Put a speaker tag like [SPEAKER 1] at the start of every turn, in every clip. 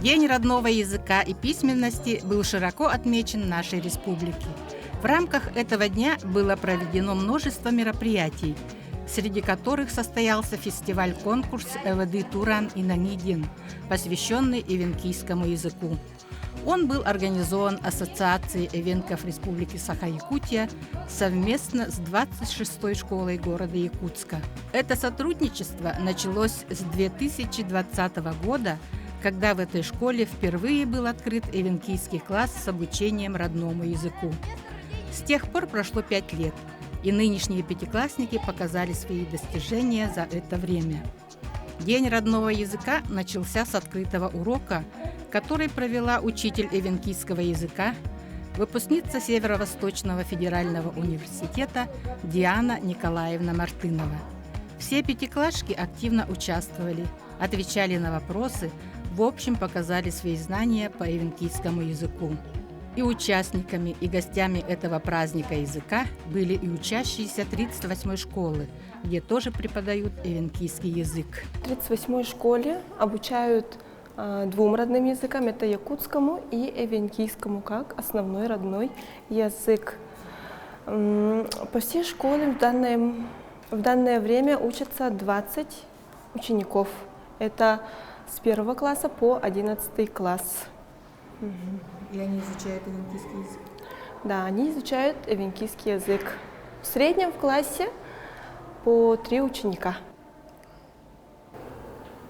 [SPEAKER 1] День родного языка и письменности был широко отмечен в нашей республике. В рамках этого дня было проведено множество мероприятий, среди которых состоялся фестиваль-конкурс «Эведы Туран и Нанидин», посвященный эвенкийскому языку. Он был организован Ассоциацией эвенков Республики Саха-Якутия совместно с 26-й школой города Якутска. Это сотрудничество началось с 2020 года, когда в этой школе впервые был открыт эвенкийский класс с обучением родному языку. С тех пор прошло 5 лет, и нынешние пятиклассники показали свои достижения за это время. День родного языка начался с открытого урока, который провела учитель эвенкийского языка, выпускница Северо-Восточного федерального университета Диана Николаевна Мартынова. Все пятиклашки активно участвовали, отвечали на вопросы, в общем показали свои знания по эвенкийскому языку. И участниками, и гостями этого праздника языка были и учащиеся 38-й школы, где тоже преподают эвенкийский язык.
[SPEAKER 2] В 38-й школе обучают двум родным языкам, это якутскому и эвенкийскому, как основной родной язык. По всей школе в данное время учатся 20 учеников. Это с 1 класса по 11 класс.
[SPEAKER 1] И они изучают эвенкийский язык?
[SPEAKER 2] Да, они изучают эвенкийский язык. В среднем в классе по 3 ученика.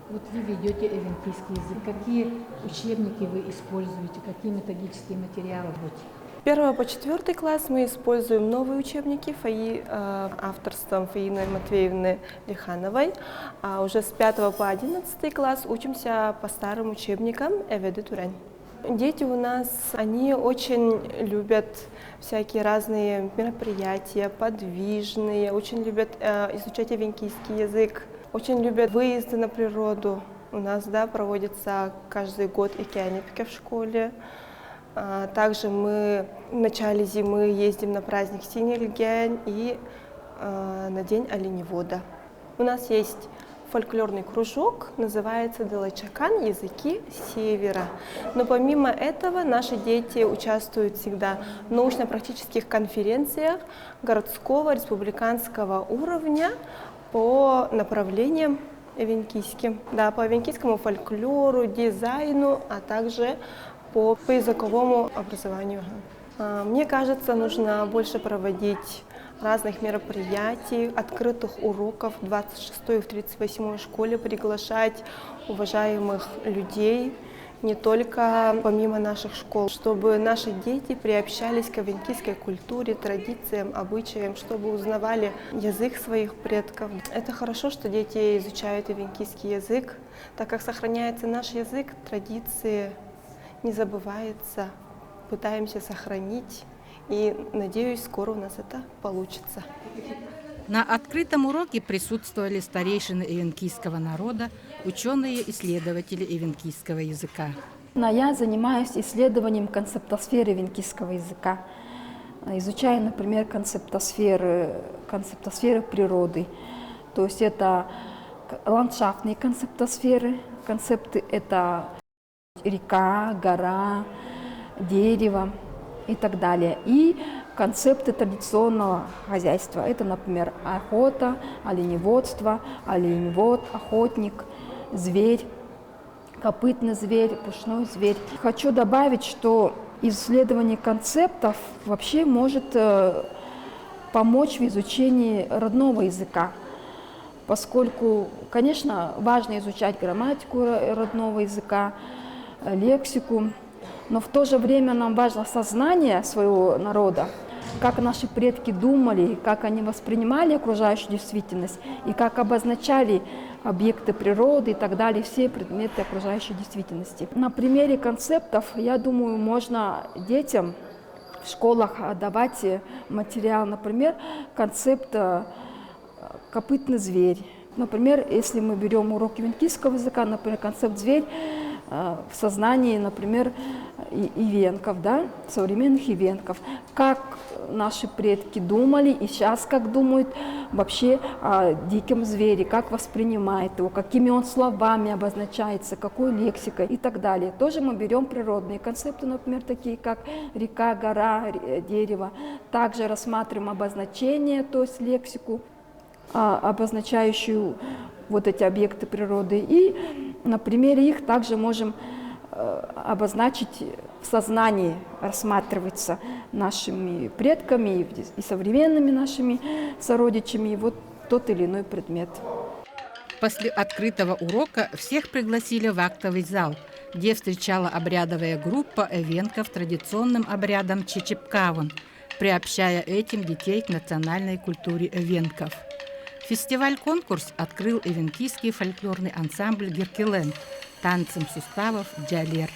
[SPEAKER 1] Вот вы ведете эвенкийский язык. Какие учебники вы используете, какие методические материалы?
[SPEAKER 2] С 1 по 4 класс мы используем новые учебники авторством Фаины Матвеевны Лихановой, а уже с 5 по 11 класс учимся по старым учебникам Эведы Туран. Дети у нас, они очень любят всякие разные мероприятия, подвижные, очень любят изучать эвенкийский язык, очень любят выезды на природу. У нас проводится каждый год икеанипика в школе. Также мы в начале зимы ездим на праздник Синельген и на день оленевода. У нас есть фольклорный кружок, называется Делачакан «Языки Севера». Но помимо этого наши дети участвуют всегда в научно-практических конференциях городского, республиканского уровня по направлениям эвенкийским. Да, по эвенкийскому фольклору, дизайну, а также по языковому образованию. Мне кажется, нужно больше проводить разных мероприятий, открытых уроков в 26-й и в 38-й школе, приглашать уважаемых людей, не только помимо наших школ, чтобы наши дети приобщались к эвенкийской культуре, традициям, обычаям, чтобы узнавали язык своих предков. Это хорошо, что дети изучают эвенкийский язык, так как сохраняется наш язык, традиции не забывается, пытаемся сохранить. И надеюсь, скоро у нас это получится.
[SPEAKER 1] На открытом уроке присутствовали старейшины эвенкийского народа, ученые, исследователи эвенкийского языка.
[SPEAKER 3] Я занимаюсь исследованием концептосферы эвенкийского языка. Изучаю, например, концептосферы природы. То есть это ландшафтные концептосферы. Концепты – это река, гора, дерево и так далее. И концепты традиционного хозяйства. Это, например, охота, оленеводство, оленевод, охотник, зверь, копытный зверь, пушной зверь. Хочу добавить, что исследование концептов вообще может помочь в изучении родного языка, поскольку, конечно, важно изучать грамматику родного языка, лексику, но в то же время нам важно сознание своего народа, как наши предки думали, как они воспринимали окружающую действительность и как обозначали объекты природы и так далее, все предметы окружающей действительности. На примере концептов, я думаю, можно детям в школах давать материал, например, концепт «копытный зверь». Например, если мы берем урок эвенкийского языка, например, концепт «зверь», в сознании, например, ивенков, да, современных ивенков, как наши предки думали и сейчас как думают вообще о диком звере, как воспринимает его, какими он словами обозначается, какой лексикой и так далее. Тоже мы берем природные концепты, например, такие как река, гора, дерево. Также рассматриваем обозначения, то есть лексику, обозначающую вот эти объекты природы. И на примере их также можем обозначить в сознании, рассматривается нашими предками и современными нашими сородичами вот тот или иной предмет.
[SPEAKER 1] После открытого урока всех пригласили в актовый зал, где встречала обрядовая группа эвенков традиционным обрядом Чичипкаван, приобщая этим детей к национальной культуре эвенков. Фестиваль-конкурс открыл эвенкийский фольклорный ансамбль «Геркелен» танцем суставов «Джалер».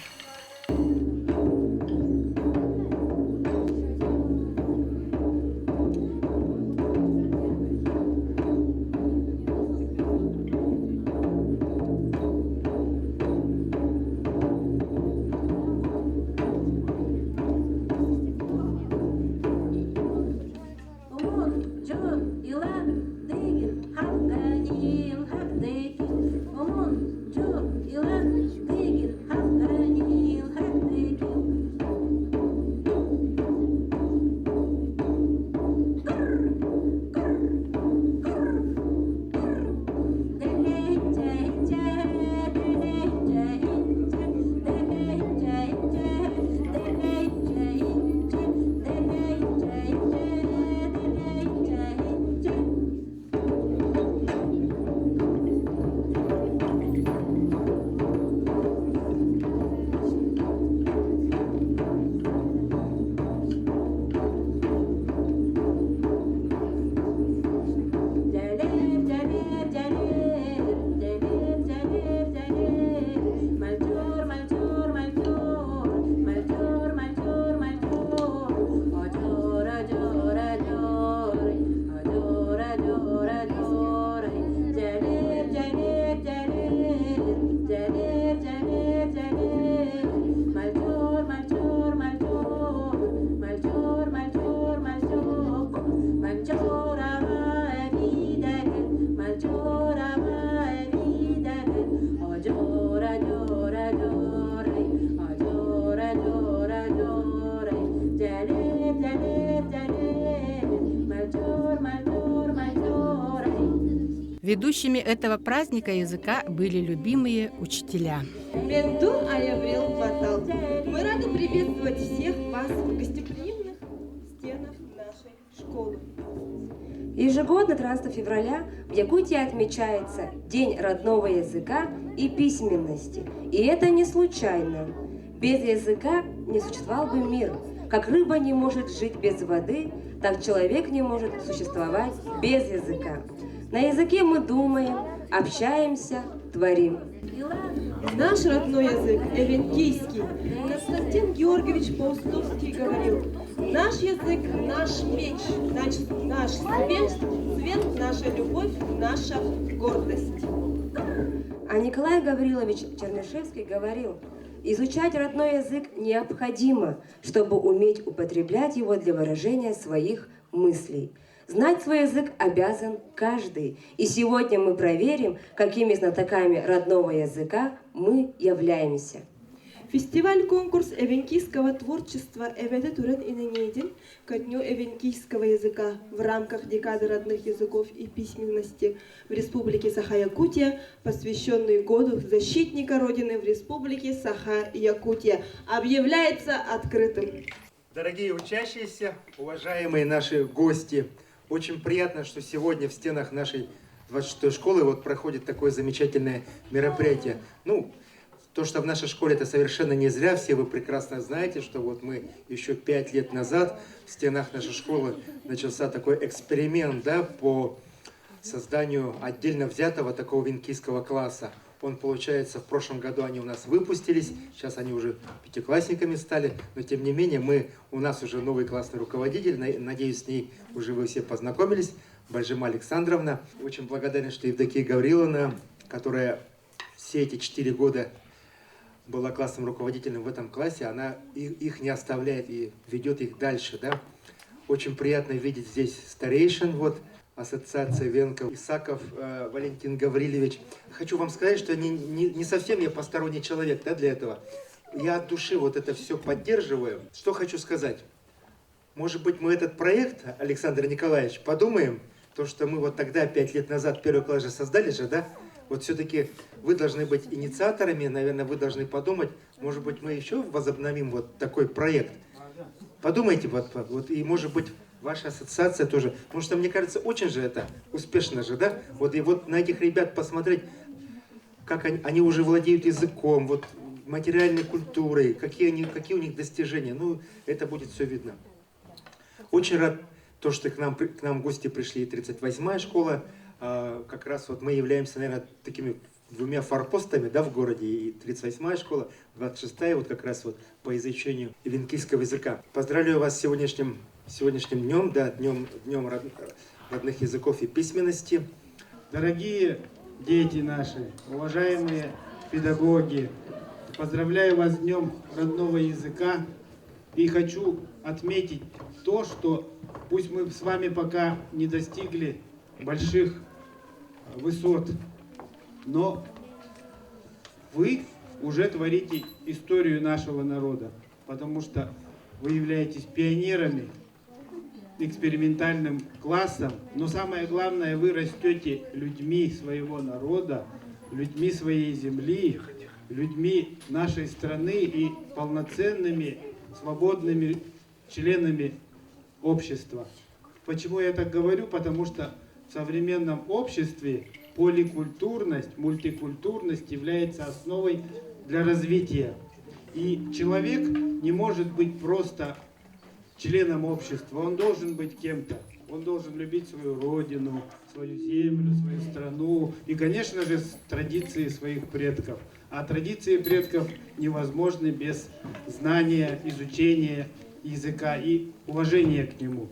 [SPEAKER 1] Ведущими этого праздника языка были любимые учителя.
[SPEAKER 2] Бенду Аяврил Батал. Мы рады приветствовать всех вас в гостеприимных стенах нашей школы.
[SPEAKER 4] Ежегодно 13 февраля в Якутии отмечается День родного языка и письменности. И это не случайно. Без языка не существовал бы мир. Как рыба не может жить без воды, так человек не может существовать без языка. На языке мы думаем, общаемся, творим.
[SPEAKER 2] Наш родной язык – эвенкийский. Константин Георгиевич Паустовский говорил: наш язык – наш меч, наш цвет, наша любовь, наша гордость.
[SPEAKER 4] А Николай Гаврилович Чернышевский говорил: изучать родной язык необходимо, чтобы уметь употреблять его для выражения своих мыслей. Знать свой язык обязан каждый. И сегодня мы проверим, какими знатоками родного языка мы являемся.
[SPEAKER 2] Фестиваль-конкурс эвенкийского творчества «Эведе Турен Иненедин» ко дню эвенкийского языка в рамках декады родных языков и письменности в Республике Саха-Якутия, посвященный году защитника Родины в Республике Саха-Якутия, объявляется открытым.
[SPEAKER 5] Дорогие учащиеся, уважаемые наши гости, очень приятно, что сегодня в стенах нашей 26-й школы проходит такое замечательное мероприятие. То, что в нашей школе это совершенно не зря, все вы прекрасно знаете, что мы еще 5 лет назад в стенах нашей школы начался такой эксперимент, по созданию отдельно взятого такого эвенкийского класса. Он, получается, в прошлом году они у нас выпустились, сейчас они уже пятиклассниками стали, но тем не менее у нас уже новый классный руководитель, надеюсь, с ней уже вы все познакомились, Бальжима Александровна. Очень благодарен, что Евдокия Гавриловна, которая все эти 4 года была классным руководителем в этом классе, она их не оставляет и ведет их дальше, да. Очень приятно видеть здесь старейшин, вот, ассоциация Венков, Исаков Валентин Гаврилович. Хочу вам сказать, что не совсем я посторонний человек, да, для этого. Я от души вот это все поддерживаю. Что хочу сказать? Может быть, мы этот проект, Александр Николаевич, подумаем, то, что мы вот тогда, 5 лет назад, первый класс же создали же, да? Вот все-таки вы должны быть инициаторами, наверное, вы должны подумать, может быть, мы еще возобновим вот такой проект. Подумайте, вот и может быть, ваша ассоциация тоже, потому что, мне кажется, очень же это успешно же, да? Вот и вот на этих ребят посмотреть, как они уже владеют языком, вот материальной культурой, какие у них достижения, ну, это будет все видно. Очень рад, то, что к нам в гости пришли 38-я школа. Как раз вот мы являемся, наверное, такими двумя форпостами, да, в городе. И 38-я школа, 26-я вот как раз вот по изучению эвенкийского языка. Поздравляю вас с сегодняшним днем, да, днем родных языков и письменности.
[SPEAKER 6] Дорогие дети наши, уважаемые педагоги, поздравляю вас с Днем родного языка и хочу отметить то, что пусть мы с вами пока не достигли больших высот, но вы уже творите историю нашего народа, потому что вы являетесь пионерами, экспериментальным классом, но самое главное, вы растете людьми своего народа, людьми своей земли, людьми нашей страны и полноценными, свободными членами общества. Почему я так говорю? Потому что в современном обществе поликультурность, мультикультурность является основой для развития. И человек не может быть просто членом общества, он должен быть кем-то. Он должен любить свою родину, свою землю, свою страну и, конечно же, традиции своих предков. А традиции предков невозможны без знания, изучения языка и уважения к нему.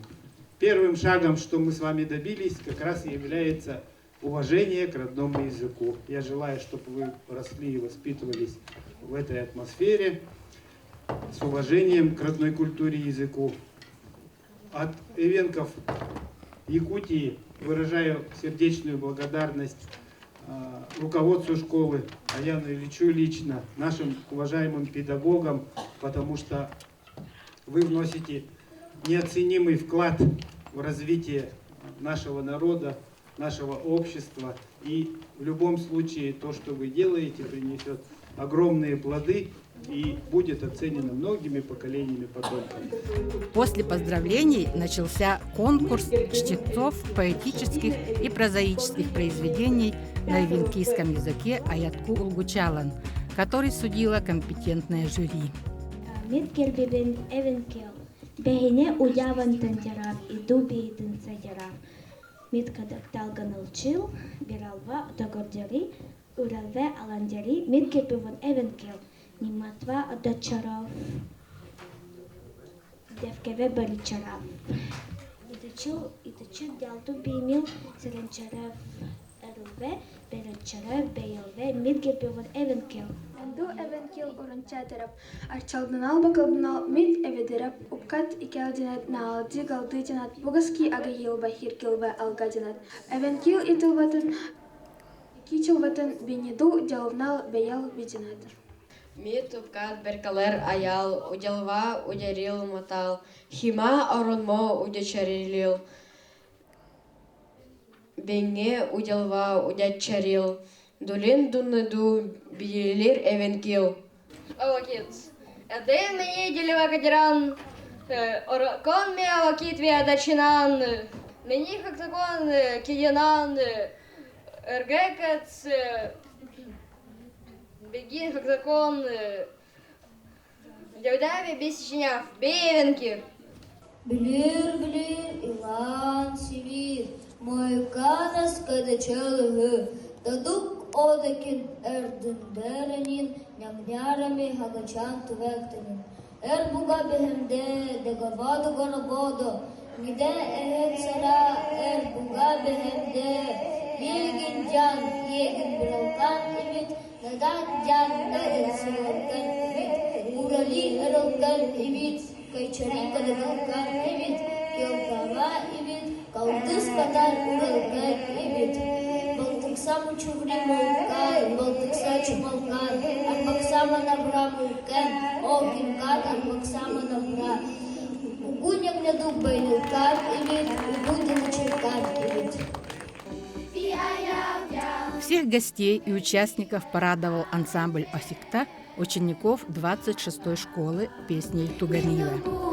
[SPEAKER 6] Первым шагом, что мы с вами добились, как раз и является уважение к родному языку. Я желаю, чтобы вы росли и воспитывались в этой атмосфере с уважением к родной культуре и языку. От эвенков Якутии выражаю сердечную благодарность руководству школы, Аяну Ильичу лично, нашим уважаемым педагогам, потому что вы вносите неоценимый вклад в развитие нашего народа, нашего общества. И в любом случае то, что вы делаете, принесет огромные плоды и будет оценено многими поколениями потомков.
[SPEAKER 1] После поздравлений начался конкурс чтецов поэтических и прозаических произведений на эвенкийском языке Аятку Улгучалан, который судила компетентное жюри.
[SPEAKER 7] Миткербибин эвенкел, бехине уяван тантярав и дуби тансадярав. Миткадакталган учил, биралва дагордяри, уралве аландяри, миткербибин эвенкел. Ниматва адачарав, девкеве баличарав. Идачил дялту бимил, саренчарав эруве, берачарав бейлве, мидгебиван эвенкел.
[SPEAKER 8] Анду эвенкел уранчатарав, арчалданал бакалданал мид эведерап, упкат икелдинат наалди галдытинат, бугаски агайил бахиркилве алгадинат. Эвенкел итилватын, кичилватын бенеду дялвнал беял видинатор.
[SPEAKER 9] Мит упкат беркалер аял, удялва удярил мотал, хима оронмо удячарилил, бенге удялва удячарил, дулин дуннаду биелир эвенкил.
[SPEAKER 10] Авакит. Эден мені ділива кадіран, кон ми авакит ві адачинан, мені хактакон киянан, эргекец, бегин хактакон, дявдави бесичняв, бевенки.
[SPEAKER 11] Білір, Іван Сівір, мой канас кадачалығы, дадук одекін ердіндеренін, нямнярами хагачан тувектенін. Буга бігемде, дегаваду гарабодо, ніде егет сара, буга бігемде, егін джан, егін біралкан іміт, надан джан, наден сіверке, Калгар ивит, кайчари кадагар ивит, келгара ивит, калдыс катар уралгар ивит. Балтыкса мучуври молкай, балтыкса чумалкар, арбаксама набра мулкен, огимкар, арбаксама набра. Угуняк на дубайнукар ивит, угудинчеркар ивит.
[SPEAKER 1] Всех гостей и участников порадовал ансамбль «Осикта» учеников 26-й школы песней Туганиева.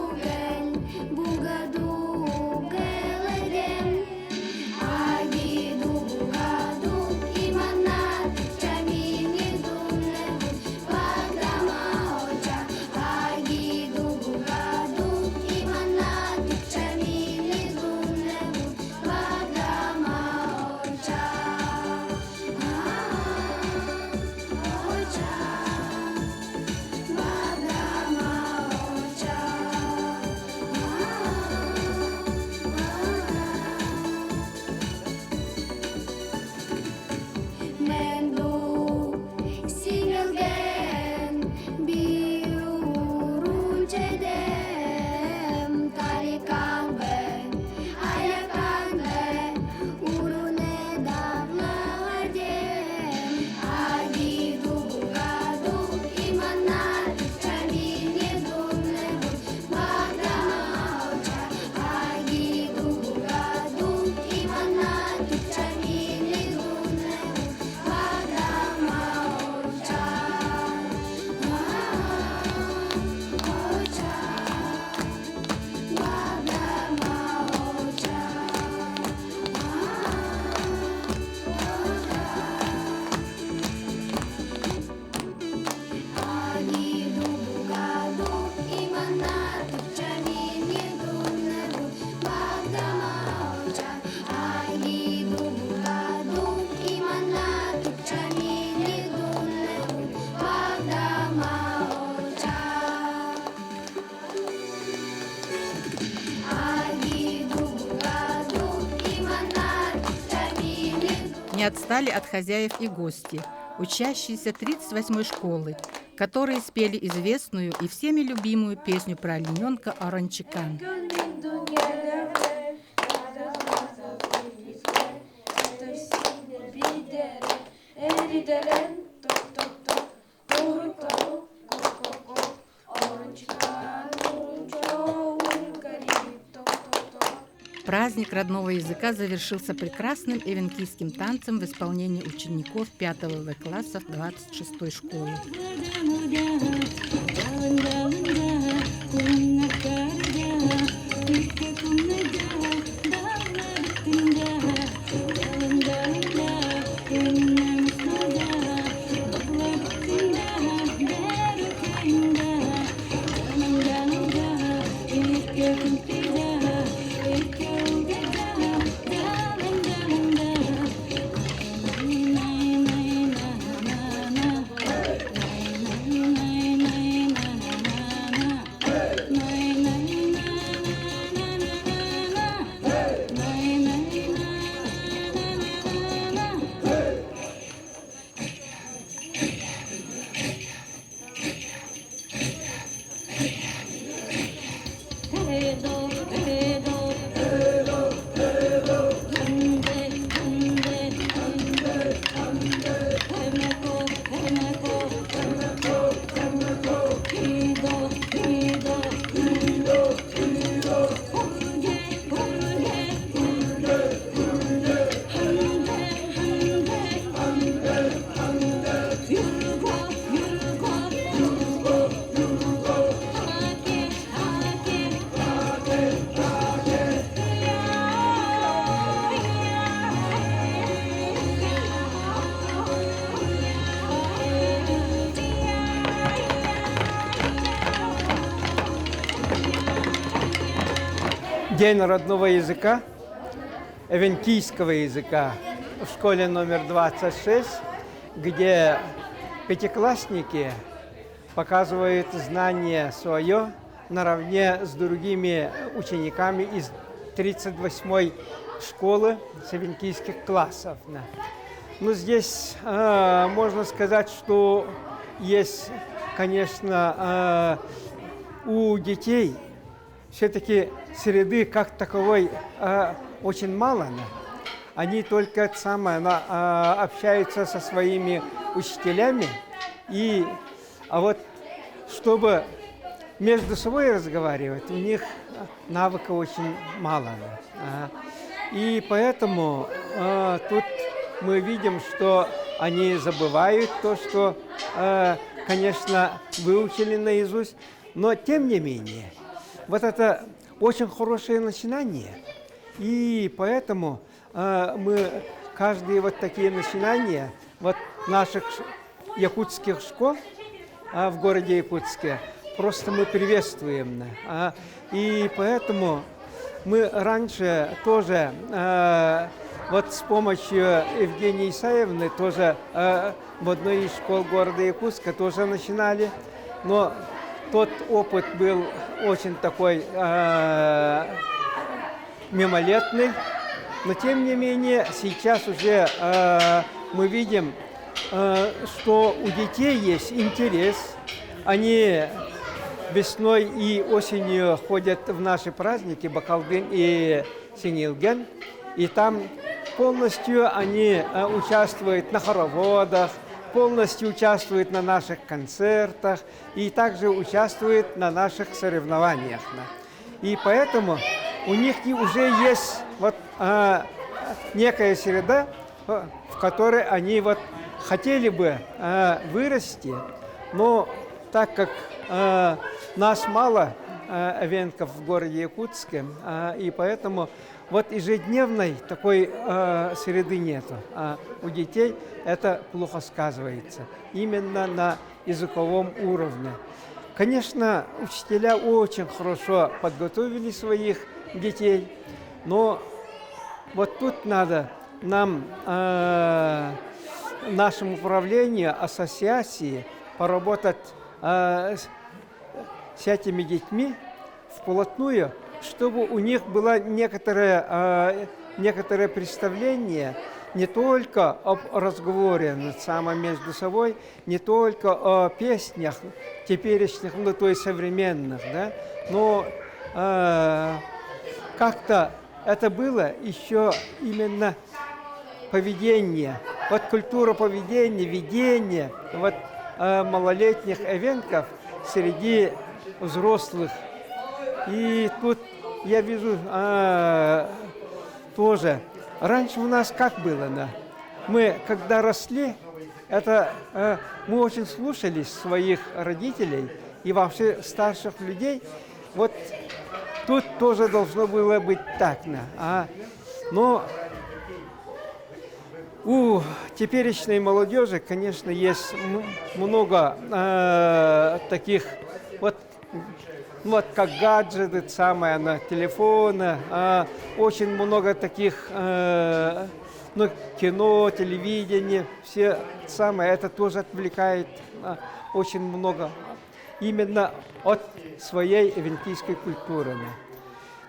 [SPEAKER 1] Не отстали от хозяев и гости, учащиеся 38-й школы, которые спели известную и всеми любимую песню про олененка Оранчикан. Праздник родного языка завершился прекрасным эвенкийским танцем в исполнении учеников 5 В классов 26-й школы.
[SPEAKER 12] День родного языка, эвенкийского языка в школе номер 26, где пятиклассники показывают знание свое наравне с другими учениками из 38-й школы с эвенкийских классов. Ну, здесь можно сказать, что есть, конечно, у детей все-таки среды как таковой очень мало. Они только общаются со своими учителями, а вот чтобы между собой разговаривать, у них навыка очень мало. И поэтому тут мы видим, что они забывают то, что, конечно, выучили наизусть, но тем не менее, вот это очень хорошее начинание, и поэтому мы каждые вот такие начинания вот наших якутских школ в городе Якутске просто мы приветствуем. И поэтому мы раньше тоже вот с помощью Евгении Исаевны тоже в одной из школ города Якутска тоже начинали, но тот опыт был очень такой мимолетный. Но тем не менее, сейчас уже мы видим, что у детей есть интерес. Они весной и осенью ходят в наши праздники Бакалдын и Синилген. И там полностью они участвуют на хороводах, полностью участвуют на наших концертах и также участвуют на наших соревнованиях. И поэтому у них уже есть вот некая среда, в которой они вот хотели бы вырасти, но так как нас мало эвенков в городе Якутске, и поэтому вот ежедневной такой среды нету. У детей это плохо сказывается именно на языковом уровне. Конечно, учителя очень хорошо подготовили своих детей, но вот тут надо нам, нашему управлению, ассоциации, поработать с этими детьми вплотную, чтобы у них было некоторое представление не только об разговоре между собой, не только о песнях теперешних, ну, то есть современных, да, но как-то это было еще именно поведение, вот культура поведения, ведения вот малолетних эвенков среди взрослых. И тут я вижу тоже, раньше у нас как было, да? Мы, когда росли, мы очень слушались своих родителей и вообще старших людей. Вот тут тоже должно было быть так, да? Но у теперешней молодежи, конечно, есть много таких вот как гаджеты, телефоны, очень много таких, кино, телевидение, все это тоже отвлекает очень много именно от своей эвенкийской культуры.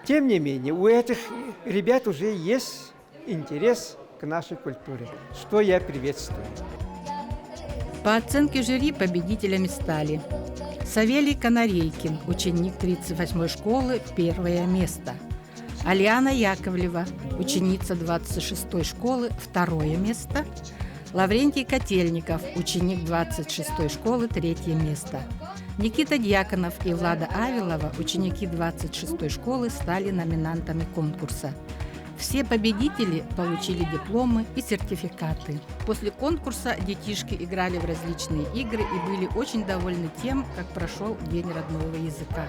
[SPEAKER 12] Тем не менее, у этих ребят уже есть интерес к нашей культуре, что я приветствую.
[SPEAKER 1] По оценке жюри победителями стали Савелий Канарейкин, ученик 38-й школы, 1 место. Алиана Яковлева, ученица 26-й школы, 2 место. Лаврентий Котельников, ученик 26-й школы, 3 место. Никита Дьяконов и Влада Авилова, ученики 26-й школы, стали номинантами конкурса. Все победители получили дипломы и сертификаты. После конкурса детишки играли в различные игры и были очень довольны тем, как прошел День родного языка.